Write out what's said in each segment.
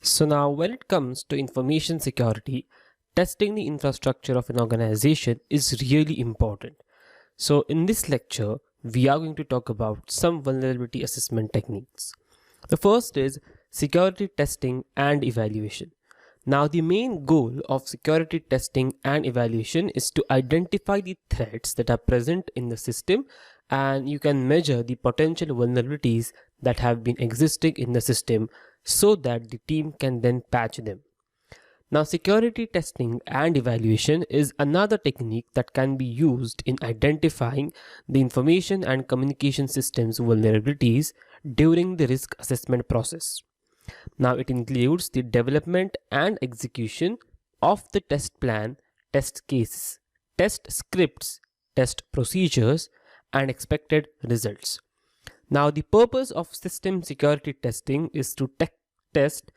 So now when it comes to information security, testing the infrastructure of an organization is really important. So in this lecture, we are going to talk about some vulnerability assessment techniques. The first is security testing and evaluation. Now the main goal of security testing and evaluation is to identify the threats that are present in the system, and you can measure the potential vulnerabilities that have been existing in the system so that the team can then patch them. Now, security testing and evaluation is another technique that can be used in identifying the information and communication systems vulnerabilities during the risk assessment process. Now, it includes the development and execution of the test plan, test cases, test scripts, test procedures, and expected results. Now, the purpose of system security testing is to test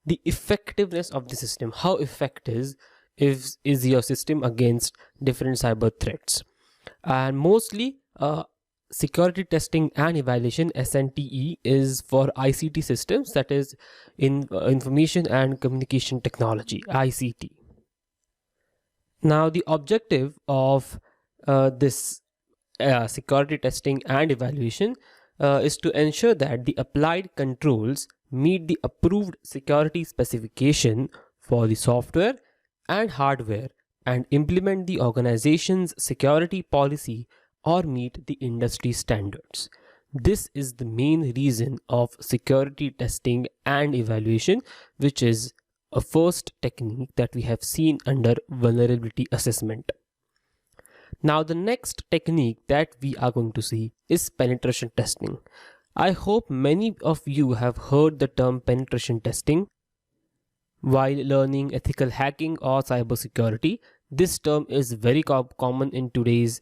the effectiveness of the system. How effective is your system against different cyber threats? And mostly, security testing and evaluation (SNTE) is for ICT systems, that is, in information and communication technology (ICT). Now, the objective of this security testing and evaluation is to ensure that the applied controls meet the approved security specification for the software and hardware and implement the organization's security policy or meet the industry standards. This is the main reason of security testing and evaluation, which is a first technique that we have seen under vulnerability assessment. Now, the next technique that we are going to see is penetration testing. I hope many of you have heard the term penetration testing while learning ethical hacking or cybersecurity. This term is very common in today's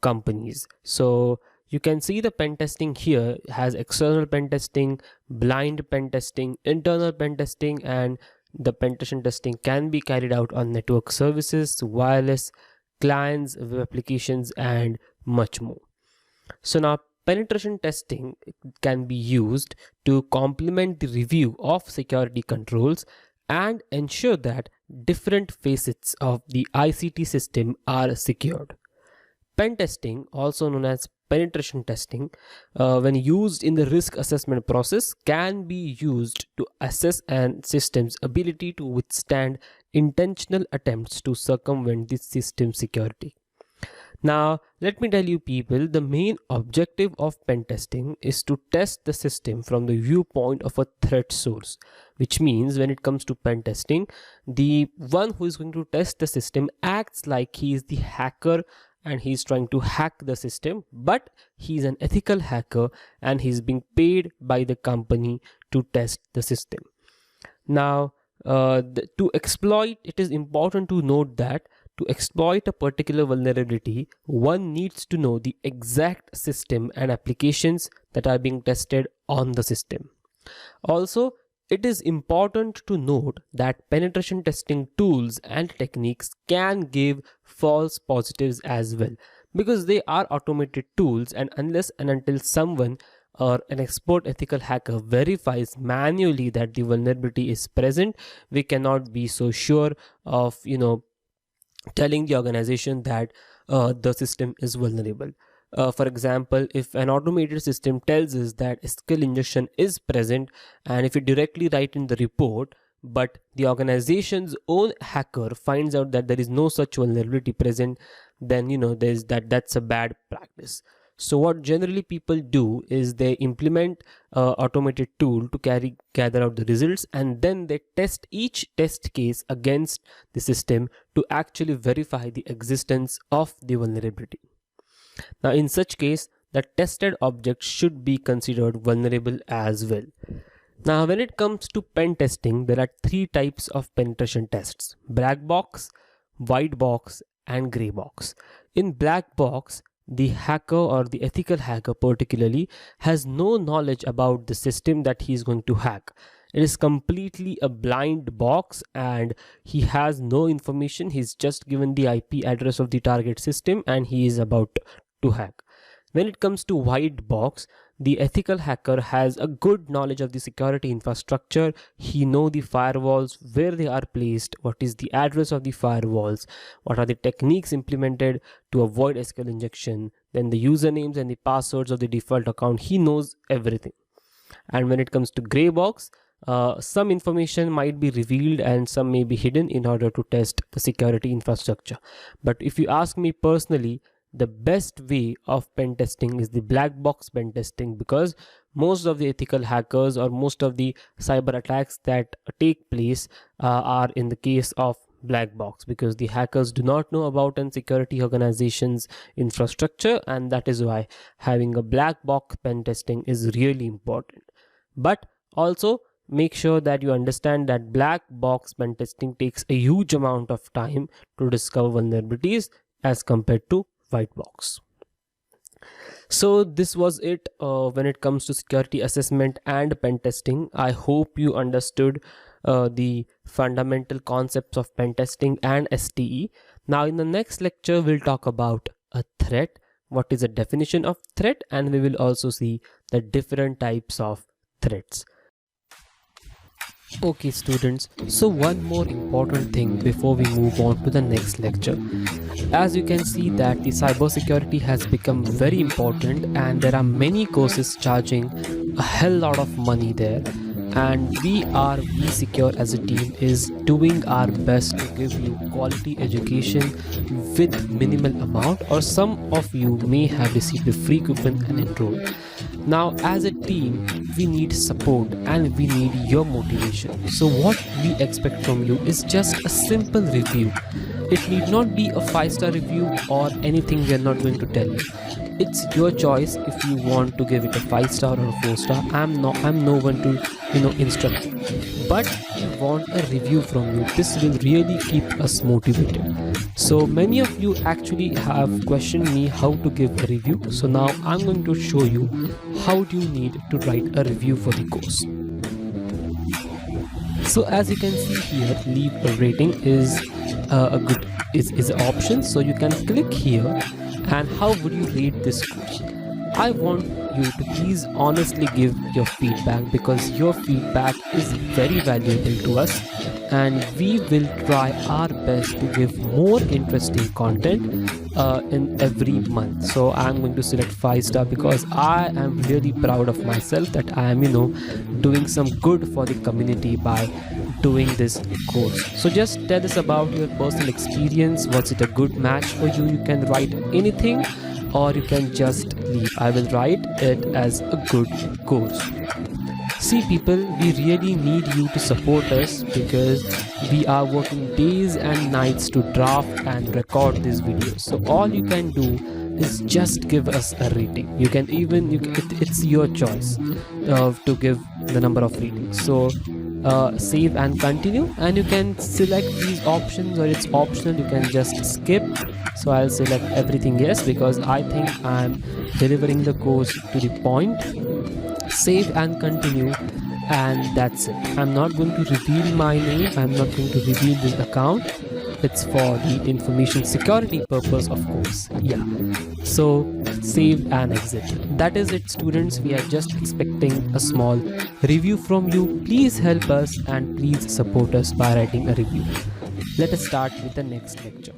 companies. So you can see the pen testing here has external pen testing, blind pen testing, internal pen testing, and the penetration testing can be carried out on network services, wireless, clients, web applications, and much more. So now penetration testing can be used to complement the review of security controls and ensure that different facets of the ICT system are secured. Pen testing, also known as penetration testing, when used in the risk assessment process, can be used to assess an system's ability to withstand intentional attempts to circumvent the system security. Now, let me tell you people, the main objective of pen testing is to test the system from the viewpoint of a threat source, which means when it comes to pen testing, the one who is going to test the system acts like he is the hacker and he's trying to hack the system, but he's an ethical hacker and he's being paid by the company to test the system. Now, to exploit, it is important to note that to exploit a particular vulnerability, one needs to know the exact system and applications that are being tested on the system. Also, it is important to note that penetration testing tools and techniques can give false positives as well, because they are automated tools, and unless and until someone or an expert ethical hacker verifies manually that the vulnerability is present, we cannot be so sure of telling the organization that the system is vulnerable. For example, if an automated system tells us that skill injection is present, and if you directly write in the report, but the organization's own hacker finds out that there is no such vulnerability present, then that's a bad practice. So what generally people do is they implement automated tool to gather out the results, and then they test each test case against the system to actually verify the existence of the vulnerability. Now, in such case, the tested object should be considered vulnerable as well. Now, when it comes to pen testing, there are three types of penetration tests: black box, white box, and gray box. In black box, the hacker or the ethical hacker particularly has no knowledge about the system that he is going to hack. It is completely a blind box and he has no information. He's just given the IP address of the target system and he is about to hack. When it comes to white box, the ethical hacker has a good knowledge of the security infrastructure. He know the firewalls, where they are placed, what is the address of the firewalls, what are the techniques implemented to avoid SQL injection, then the usernames and the passwords of the default account. He knows everything. And when it comes to gray box, some information might be revealed and some may be hidden in order to test the security infrastructure. But if you ask me personally, the best way of pen testing is the black box pen testing, because most of the ethical hackers or most of the cyber attacks that take place are in the case of black box, because the hackers do not know about an security organization's infrastructure, and that is why having a black box pen testing is really important. But also make sure that you understand that black box pen testing takes a huge amount of time to discover vulnerabilities as compared to white box. So this was it when it comes to security assessment and pen testing. I hope you understood the fundamental concepts of pen testing and STE. Now in the next lecture, we'll talk about a threat, what is a definition of threat, and we will also see the different types of threats. Okay students, so one more important thing before we move on to the next lecture. As you can see that the cybersecurity has become very important and there are many courses charging a hell lot of money there, and we Secure as a team is doing our best to give you quality education with minimal amount, or some of you may have received a free coupon and enrolled. Now as a team, we need support and we need your motivation. So what we expect from you is just a simple review. It need not be a 5-star review or anything we are not going to tell you. It's your choice if you want to give it a 5-star or a 4-star. I'm no one to instruct you. But we want a review from you. This will really keep us motivated. So many of you actually have questioned me how to give a review. So now I'm going to show you how do you need to write a review for the course. So as you can see here, leave a rating is an option. So you can click here. And how would you rate this course? I want you to please honestly give your feedback, because your feedback is very valuable to us, and we will try our best to give more interesting content in every month. So I'm going to select 5-star because I am really proud of myself that I am doing some good for the community by doing this course. So just tell us about your personal experience. Was it a good match for you? You can write anything or you can just leave. I will write it as a good course. See people, we really need you to support us because we are working days and nights to draft and record these videos. So all you can do is just give us a rating. You can even it's your choice to give the number of ratings. So save and continue, and you can select these options, or it's optional, you can just skip. So I'll select everything yes, because I think I'm delivering the course to the point. Save and continue, and that's it. I'm not going to reveal my name, I'm not going to reveal this account. It's for the information security purpose, of course. Yeah, so save and exit. That is it students, we are just expecting a small review from you. Please help us and please support us by writing a review. Let us start with the next lecture.